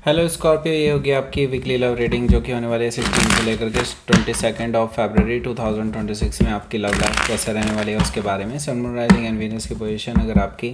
Hello Scorpio, ये होगी आपकी वीकली लव रीडिंग जो कि होने वाली है 16 से लेकर के 22 फरवरी 2026 में। आपकी लव लाइफ कैसे रहने वाली है उसके बारे में। सन, मून, राइजिंग एंड वीनस की पोजीशन अगर आपकी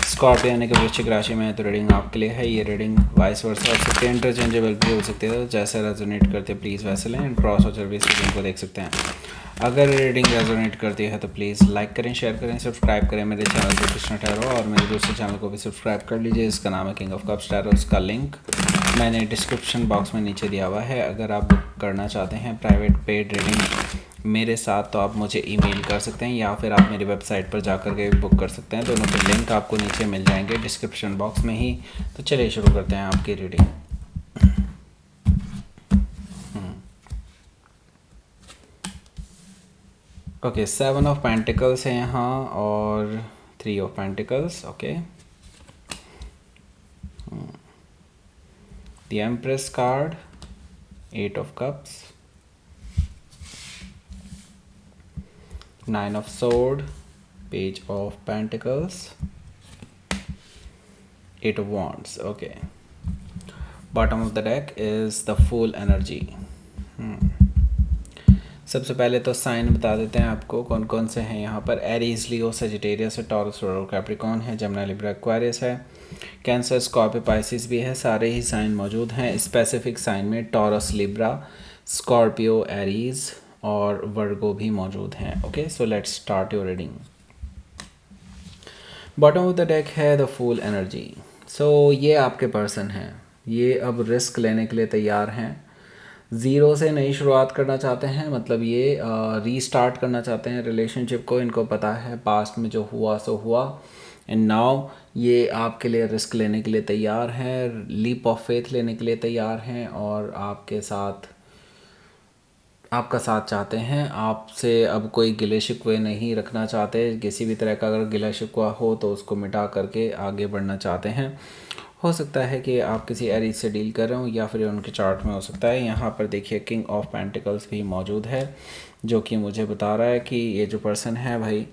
स्कॉर्पियो यानी कि वृश्चिक राशि में है तो रीडिंग आपके लिए है। ये रीडिंग वाइस वर्सा हो सकती है, इंटरचेंजेबल भी हो सकती है, तो जैसे रेजोनेट करते हैं प्लीज़ वैसे लें। एंड क्रॉस और सर्विस रीडिंग को देख सकते हैं। अगर रीडिंग रेजोनेट करती है तो प्लीज़ लाइक करें, शेयर करें, सब्सक्राइब करें मेरे चैनल को कृष्णा टैरो, और मेरे दूसरे चैनल को भी सब्सक्राइब कर लीजिए। इसका नाम है किंग ऑफ कप्स टैरो। उसका लिंक मैंने डिस्क्रिप्शन बॉक्स में नीचे दिया हुआ है। अगर आप बुक करना चाहते हैं प्राइवेट पेड रीडिंग मेरे साथ तो आप मुझे ईमेल कर सकते हैं, या फिर आप मेरी वेबसाइट पर जाकर के बुक कर सकते हैं। दोनों के लिंक आपको नीचे मिल जाएंगे डिस्क्रिप्शन बॉक्स में ही। तो चलिए शुरू करते हैं आपकी रीडिंग। ओके, 7 ऑफ पेंटिकल्स है यहाँ और 3 of pentacles. Okay, the empress card, 8 of cups, 9 of sword, page of pentacles, 8 of wands. Okay, bottom of the deck is the full energy. सबसे पहले तो साइन बता देते हैं आपको कौन कौन से हैं यहाँ पर। एरीज, लियो, सजिटेरियस है, टॉरस और कैप्रिकॉर्न है, जमुना, लिब्रा, एक्वेरियस है, कैंसर, स्कॉर्पियो, पाइसिस भी है। सारे ही साइन मौजूद हैं। स्पेसिफिक साइन में टॉरस, लिब्रा, स्कॉर्पियो, एरीज और वर्गो भी मौजूद हैं। Okay, so let's start your reading. Bottom of the deck है द फूल एनर्जी। सो ये आपके पर्सन हैं, ये अब रिस्क लेने के लिए तैयार हैं। ज़ीरो से नई शुरुआत करना चाहते हैं, मतलब ये रीस्टार्ट करना चाहते हैं रिलेशनशिप को। इनको पता है पास्ट में जो हुआ सो हुआ, एंड नाउ ये आपके लिए रिस्क लेने के लिए तैयार हैं, लीप ऑफ फेथ लेने के लिए तैयार हैं, और आपका साथ चाहते हैं। आपसे अब कोई गिले शिकवे नहीं रखना चाहते। किसी भी तरह का अगर गिला शिकवा हो तो उसको मिटा करके आगे बढ़ना चाहते हैं। हो सकता है कि आप किसी एरीज से डील कर रहे हो, या फिर उनके चार्ट में हो सकता है। यहाँ पर देखिए किंग ऑफ पेंटिकल्स भी मौजूद है, जो कि मुझे बता रहा है कि ये जो पर्सन है भाई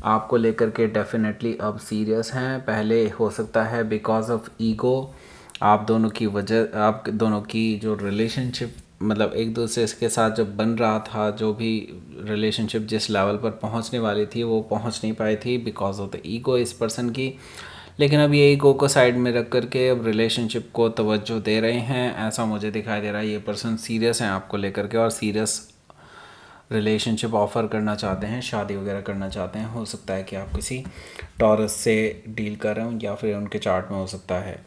आपको लेकर के डेफिनेटली अब सीरियस हैं। पहले हो सकता है बिकॉज ऑफ ईगो आप दोनों की जो रिलेशनशिप, मतलब एक दूसरे के साथ जब बन रहा था, जो भी रिलेशनशिप जिस लेवल पर पहुंचने वाली थी वो पहुंच नहीं पाई थी बिकॉज ऑफ द ईगो इस पर्सन की। लेकिन अब ये ईगो को साइड में रख करके अब रिलेशनशिप को तवज्जो दे रहे हैं, ऐसा मुझे दिखाई दे रहा है। ये पर्सन सीरियस हैं आपको लेकर के, और सीरियस रिलेशनशिप ऑफ़र करना चाहते हैं, शादी वगैरह करना चाहते हैं। हो सकता है कि आप किसी टॉरस से डील कर रहे हो, या फिर उनके चार्ट में हो सकता है।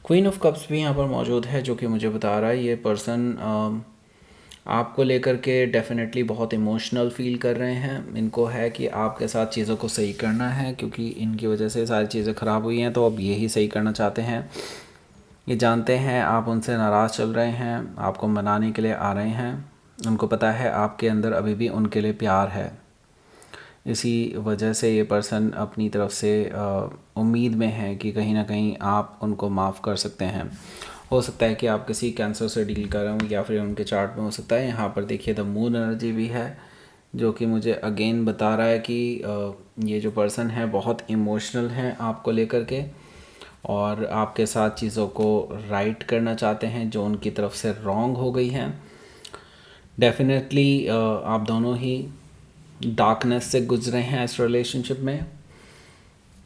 क्वीन ऑफ कप्स भी यहाँ पर मौजूद है, जो कि मुझे बता रहा है ये पर्सन आपको लेकर के डेफिनेटली बहुत इमोशनल फील कर रहे हैं। इनको है कि आपके साथ चीज़ों को सही करना है, क्योंकि इनकी वजह से सारी चीज़ें ख़राब हुई हैं, तो अब यही सही करना चाहते हैं। ये जानते हैं आप उनसे नाराज़ चल रहे हैं, आपको मनाने के लिए आ रहे हैं। उनको पता है आपके अंदर अभी भी उनके लिए प्यार है। इसी वजह से ये पर्सन अपनी तरफ से उम्मीद में है कि कहीं ना कहीं आप उनको माफ़ कर सकते हैं। हो सकता है कि आप किसी कैंसर से डील कर रहे हो, या फिर उनके चार्ट में हो सकता है। यहाँ पर देखिए द मून एनर्जी भी है, जो कि मुझे अगेन बता रहा है कि ये जो पर्सन है बहुत इमोशनल हैं आपको लेकर के, और आपके साथ चीज़ों को राइट करना चाहते हैं जो उनकी तरफ से रॉन्ग हो गई हैं। डेफिनेटली आप दोनों ही डार्कनेस से गुजरे हैं इस रिलेशनशिप में।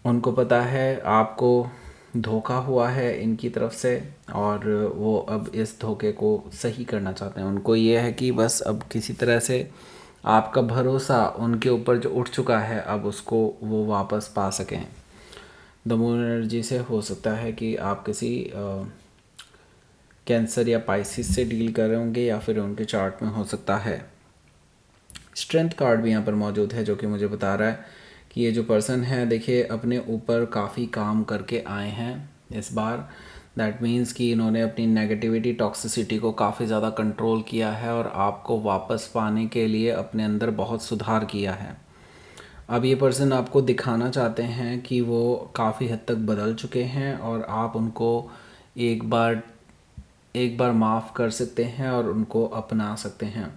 उनको पता है आपको धोखा हुआ है इनकी तरफ से, और वो अब इस धोखे को सही करना चाहते हैं। उनको ये है कि बस अब किसी तरह से आपका भरोसा उनके ऊपर जो उठ चुका है अब उसको वो वापस पा सकें। द मून एनर्जी से हो सकता है कि आप किसी कैंसर या पाइसिस से डील कर रहे होंगे, या फिर उनके चार्ट में हो सकता है। स्ट्रेंथ कार्ड भी यहाँ पर मौजूद है, जो कि मुझे बता रहा है कि ये जो पर्सन है देखिए अपने ऊपर काफ़ी काम करके आए हैं इस बार। दैट मीन्स कि इन्होंने अपनी नेगेटिविटी, टॉक्सिसिटी को काफ़ी ज़्यादा कंट्रोल किया है, और आपको वापस पाने के लिए अपने अंदर बहुत सुधार किया है। अब ये पर्सन आपको दिखाना चाहते हैं कि वो काफ़ी हद तक बदल चुके हैं, और आप उनको एक बार माफ़ कर सकते हैं और उनको अपना सकते हैं।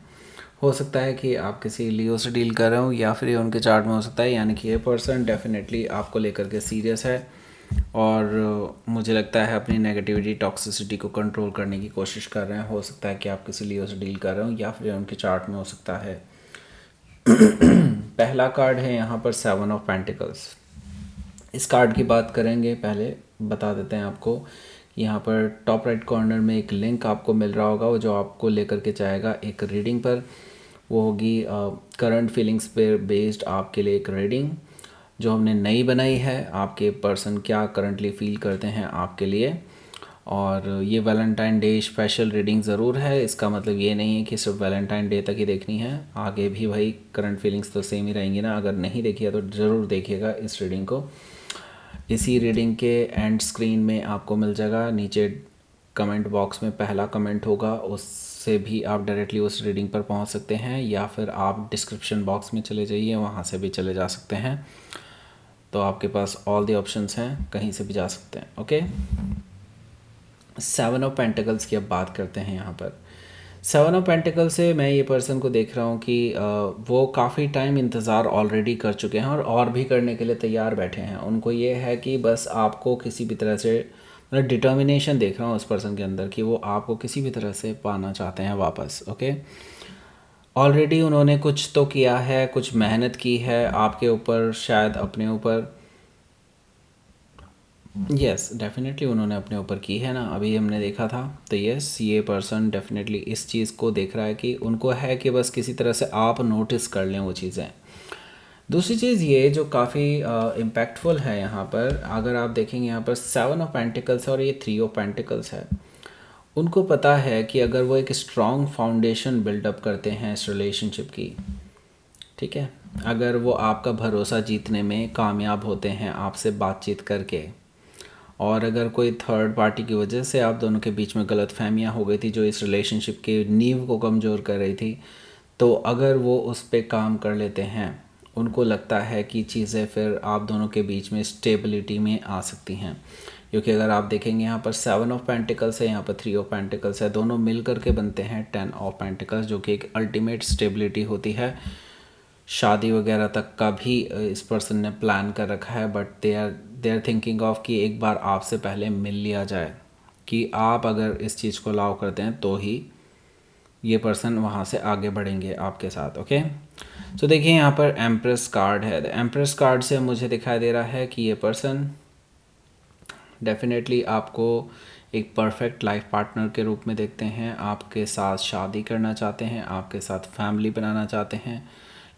हो सकता है कि आप किसी लियो से डील कर रहे हो, या फिर ये उनके चार्ट में हो सकता है। यानी कि ये पर्सन डेफिनेटली आपको लेकर के सीरियस है, और मुझे लगता है अपनी नेगेटिविटी टॉक्सिसिटी को कंट्रोल करने की कोशिश कर रहे हैं। हो सकता है कि आप किसी लियो से डील कर रहे हो या फिर उनके चार्ट में हो सकता है। पहला कार्ड है यहाँ पर 7 ऑफ पेंटिकल्स। इस कार्ड की बात करेंगे, पहले बता देते हैं आपको। यहाँ पर टॉप राइट कॉर्नर में एक लिंक आपको मिल रहा होगा, वो जो आपको लेकर के जाएगा एक रीडिंग पर। वो होगी करंट फीलिंग्स पे बेस्ड आपके लिए एक रीडिंग जो हमने नई बनाई है। आपके पर्सन क्या करंटली फील करते हैं आपके लिए। और ये वैलेंटाइन डे स्पेशल रीडिंग ज़रूर है। इसका मतलब ये नहीं है कि सिर्फ वैलेंटाइन डे तक ही देखनी है, आगे भी भाई करंट फीलिंग्स तो सेम ही रहेंगी ना। अगर नहीं देखी है तो ज़रूर देखिएगा इस रीडिंग को। इसी रीडिंग के एंड स्क्रीन में आपको मिल जाएगा, नीचे कमेंट बॉक्स में पहला कमेंट होगा, उससे भी आप डायरेक्टली उस रीडिंग पर पहुंच सकते हैं, या फिर आप डिस्क्रिप्शन बॉक्स में चले जाइए, वहां से भी चले जा सकते हैं। तो आपके पास ऑल द ऑप्शंस हैं, कहीं से भी जा सकते हैं। ओके, 7 ऑफ पेंटिकल्स की अब बात करते हैं। यहाँ पर 7 ऑफ पेंटिकल से मैं ये पर्सन को देख रहा हूँ कि वो काफ़ी टाइम इंतज़ार ऑलरेडी कर चुके हैं और भी करने के लिए तैयार बैठे हैं। उनको ये है कि बस आपको किसी भी तरह से, मतलब डिटर्मिनेशन देख रहा हूँ उस पर्सन के अंदर कि वो आपको किसी भी तरह से पाना चाहते हैं वापस। ओके, ऑलरेडी उन्होंने कुछ तो किया है, कुछ मेहनत की है आपके ऊपर, शायद अपने ऊपर। यस, डेफिनेटली उन्होंने अपने ऊपर की है ना, अभी हमने देखा था। तो यस, ये पर्सन डेफिनेटली इस चीज़ को देख रहा है कि उनको है कि बस किसी तरह से आप नोटिस कर लें वो चीज़ें। दूसरी चीज़ ये जो काफ़ी इम्पैक्टफुल है यहाँ पर, अगर आप देखेंगे यहाँ पर 7 ऑफ पेंटिकल्स है और ये 3 ऑफ पेंटिकल्स है। उनको पता है कि अगर वो एक स्ट्रॉन्ग फाउंडेशन बिल्डअप करते हैं इस रिलेशनशिप की, ठीक है, अगर वो आपका भरोसा जीतने में कामयाब होते हैं आपसे बातचीत करके, और अगर कोई थर्ड पार्टी की वजह से आप दोनों के बीच में गलतफहमियां हो गई थी जो इस रिलेशनशिप के नींव को कमज़ोर कर रही थी, तो अगर वो उस पर काम कर लेते हैं, उनको लगता है कि चीज़ें फिर आप दोनों के बीच में स्टेबिलिटी में आ सकती हैं। क्योंकि अगर आप देखेंगे यहाँ पर 7 ऑफ पेंटिकल्स है, यहाँ पर 3 ऑफ पेंटिकल्स है, दोनों मिल करके बनते हैं 10 ऑफ पेंटिकल्स, जो कि एक अल्टीमेट स्टेबिलिटी होती है। शादी वगैरह तक का भी इस पर्सन ने प्लान कर रखा है, but they are thinking of कि एक बार आपसे पहले मिल लिया जाए, कि आप अगर इस चीज़ को अलाउ करते हैं तो ही ये पर्सन वहाँ से आगे बढ़ेंगे आपके साथ। ओके, तो देखिए यहाँ पर एम्प्रेस कार्ड है। एम्प्रेस कार्ड से मुझे दिखाई दे रहा है कि ये पर्सन डेफिनेटली आपको एक परफेक्ट लाइफ पार्टनर के रूप में देखते हैं, आपके साथ शादी करना चाहते हैं, आपके साथ फैमिली बनाना चाहते हैं,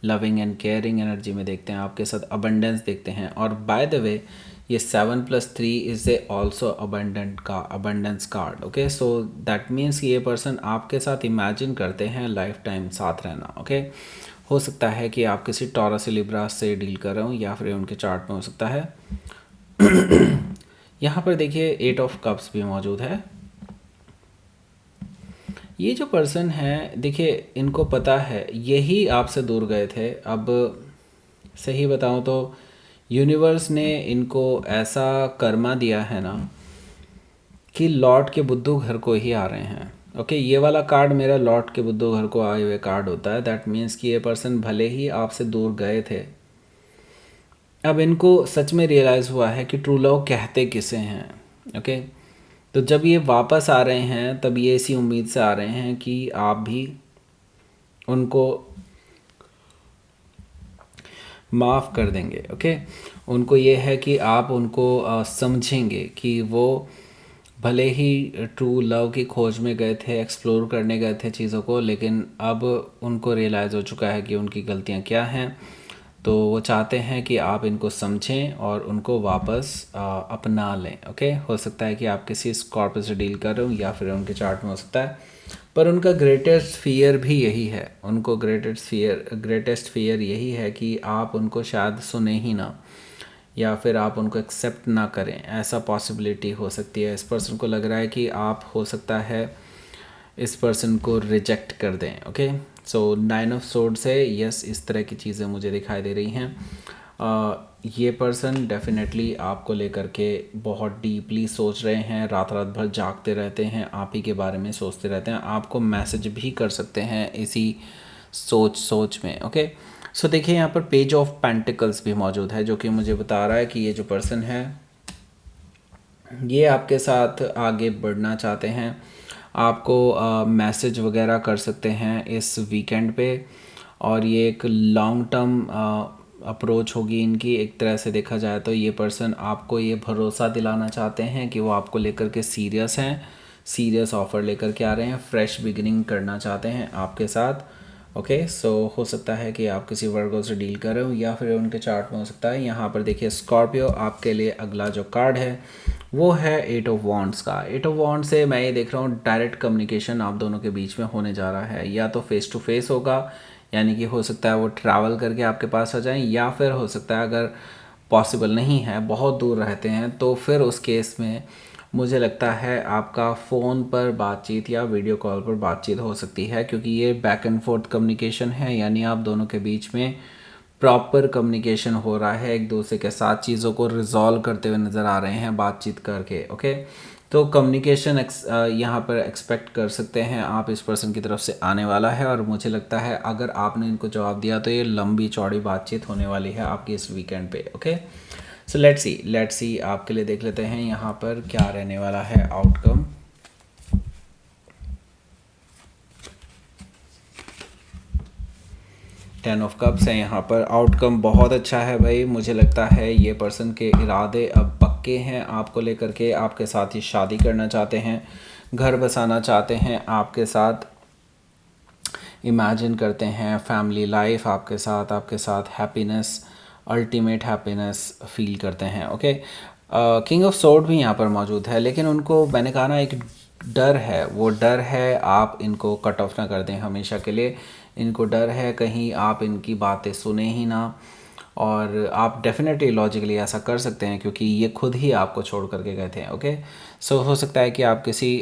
लविंग एंड केयरिंग एनर्जी में देखते हैं, आपके साथ अबंडेंस देखते हैं। और बाय द वे ये 7+3 is a also abundance card. Okay, so that means ये पर्सन आपके साथ इमेजिन करते हैं लाइफ टाइम साथ रहना। ओके, हो सकता है कि आप किसी टॉरस लिब्रा से डील कर रहे हो, या फिर उनके चार्ट में हो सकता है। यहाँ पर देखिए 8 ऑफ कप्स भी मौजूद है। ये जो पर्सन है, देखिए इनको पता है यही आपसे दूर गए थे। अब सही बताऊं तो यूनिवर्स ने इनको ऐसा कर्मा दिया है ना कि लौट के बुद्धू घर को ही आ रहे हैं। ओके, ये वाला कार्ड मेरा लौट के बुद्धू घर को आए हुए कार्ड होता है। दैट मीन्स कि ये पर्सन भले ही आपसे दूर गए थे, अब इनको सच में रियलाइज़ हुआ है कि ट्रू लव कहते किसे हैं। ओके, तो जब ये वापस आ रहे हैं तब ये इसी उम्मीद से आ रहे हैं कि आप भी उनको माफ़ कर देंगे। ओके, उनको ये है कि आप उनको समझेंगे कि वो भले ही ट्रू लव की खोज में गए थे, एक्सप्लोर करने गए थे चीज़ों को, लेकिन अब उनको रियलाइज़ हो चुका है कि उनकी गलतियाँ क्या हैं। तो वो चाहते हैं कि आप इनको समझें और उनको वापस अपना लें। ओके, हो सकता है कि आप किसी स्कॉर्पियो से डील कर रहे हो, या फिर उनके चार्ट में हो सकता है, पर उनका ग्रेटेस्ट फियर भी यही है। उनको ग्रेटेस्ट फियर यही है कि आप उनको शायद सुने ही ना, या फिर आप उनको एक्सेप्ट ना करें। ऐसा पॉसिबिलिटी हो सकती है। इस पर्सन को लग रहा है कि आप हो सकता है इस पर्सन को रिजेक्ट कर दें। ओके, सो 9 ऑफ सोर्ड्स है। यस, इस तरह की चीज़ें मुझे दिखाई दे रही हैं। ये पर्सन डेफिनेटली आपको लेकर के बहुत डीपली सोच रहे हैं, रात रात भर जागते रहते हैं, आप ही के बारे में सोचते रहते हैं, आपको मैसेज भी कर सकते हैं इसी सोच में। ओके, सो देखिए यहाँ पर पेज ऑफ पेंटिकल्स भी मौजूद है, जो कि मुझे बता रहा है कि ये जो पर्सन है ये आपके साथ आगे बढ़ना चाहते हैं, आपको मैसेज वगैरह कर सकते हैं इस वीकेंड पे। और ये एक लॉन्ग टर्म अप्रोच होगी इनकी। एक तरह से देखा जाए तो ये पर्सन आपको ये भरोसा दिलाना चाहते हैं कि वो आपको लेकर के सीरियस हैं, सीरियस ऑफ़र लेकर के आ रहे हैं, फ्रेश बिगिनिंग करना चाहते हैं आपके साथ। ओके, सो हो सकता है कि आप किसी वर्गो से डील कर रहे हो, या फिर उनके चार्ट में हो सकता है। यहाँ पर देखिए स्कॉर्पियो, आपके लिए अगला जो कार्ड है वो है 8 ऑफ वॉन्ड्स का। 8 ऑफ वॉन्ड से मैं ये देख रहा हूँ डायरेक्ट कम्युनिकेशन आप दोनों के बीच में होने जा रहा है, या तो फेस टू फेस होगा, यानी कि हो सकता है वो ट्रैवल करके आपके पास आ जाएं, या फिर हो सकता है अगर पॉसिबल नहीं है, बहुत दूर रहते हैं, तो फिर उस केस में मुझे लगता है आपका फ़ोन पर बातचीत या वीडियो कॉल पर बातचीत हो सकती है, क्योंकि ये बैक एंड फोर्थ कम्युनिकेशन है, यानी आप दोनों के बीच में प्रॉपर कम्युनिकेशन हो रहा है, एक दूसरे के साथ चीज़ों को रिजॉल्व करते हुए नज़र आ रहे हैं बातचीत करके। ओके, तो कम्युनिकेशन यहाँ पर एक्सपेक्ट कर सकते हैं आप, इस पर्सन की तरफ से आने वाला है। और मुझे लगता है अगर आपने इनको जवाब दिया तो ये लंबी चौड़ी बातचीत होने वाली है आपकी इस वीकेंड पे। ओके, सो लेट्स सी आपके लिए देख लेते हैं यहाँ पर क्या रहने वाला है आउटकम। 10 ऑफ कप्स है यहाँ पर। आउटकम बहुत अच्छा है भाई, मुझे लगता है ये पर्सन के इरादे अब पक्के हैं आपको लेकर के, आपके साथ ही शादी करना चाहते हैं, घर बसाना चाहते हैं आपके साथ, इमेजिन करते हैं फैमिली लाइफ आपके साथ हैप्पीनेस, अल्टीमेट हैप्पीनेस फील करते हैं। ओके, किंग ऑफ सोर्ड भी यहाँ पर मौजूद है, लेकिन उनको मैंने कहा ना एक डर है, वो डर है आप इनको कट ऑफ ना कर दें हमेशा के लिए। इनको डर है कहीं आप इनकी बातें सुने ही ना, और आप डेफिनेटली लॉजिकली ऐसा कर सकते हैं क्योंकि ये खुद ही आपको छोड़ करके गए थे। ओके, सो हो सकता है कि आप किसी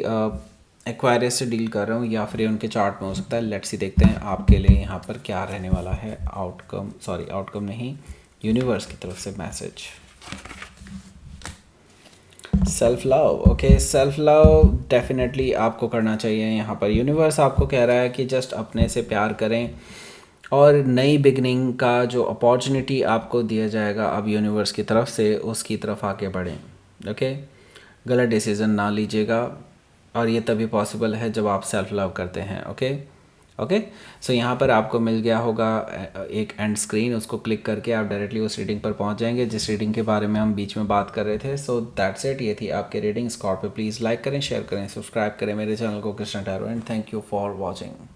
एक्वायरियस से डील कर रहे हो, या फिर उनके चार्ट में हो सकता है। लेट्स सी देखते हैं आपके लिए यहाँ पर क्या रहने वाला है आउटकम, सॉरी आउटकम नहीं, यूनिवर्स की तरफ से message. Self love, okay, self love definitely आपको करना चाहिए। यहाँ पर यूनिवर्स आपको कह रहा है कि जस्ट अपने से प्यार करें, और नई बिगनिंग का जो अपॉर्चुनिटी आपको दिया जाएगा अब यूनिवर्स की तरफ से, उसकी तरफ आगे बढ़ें। ओके, गलत डिसीज़न ना लीजिएगा, और ये तभी पॉसिबल है जब आप सेल्फ लव करते हैं। ओके ओके, सो यहाँ पर आपको मिल गया होगा एक एंड स्क्रीन, उसको क्लिक करके आप डायरेक्टली उस रीडिंग पर पहुँच जाएंगे जिस रीडिंग के बारे में हम बीच में बात कर रहे थे। सो दैट्स इट, ये थी आपकी रीडिंग। स्कॉर्पियो प्लीज़ लाइक करें, शेयर करें, सब्सक्राइब करें मेरे चैनल को Krishna tarot, and thank you for watching.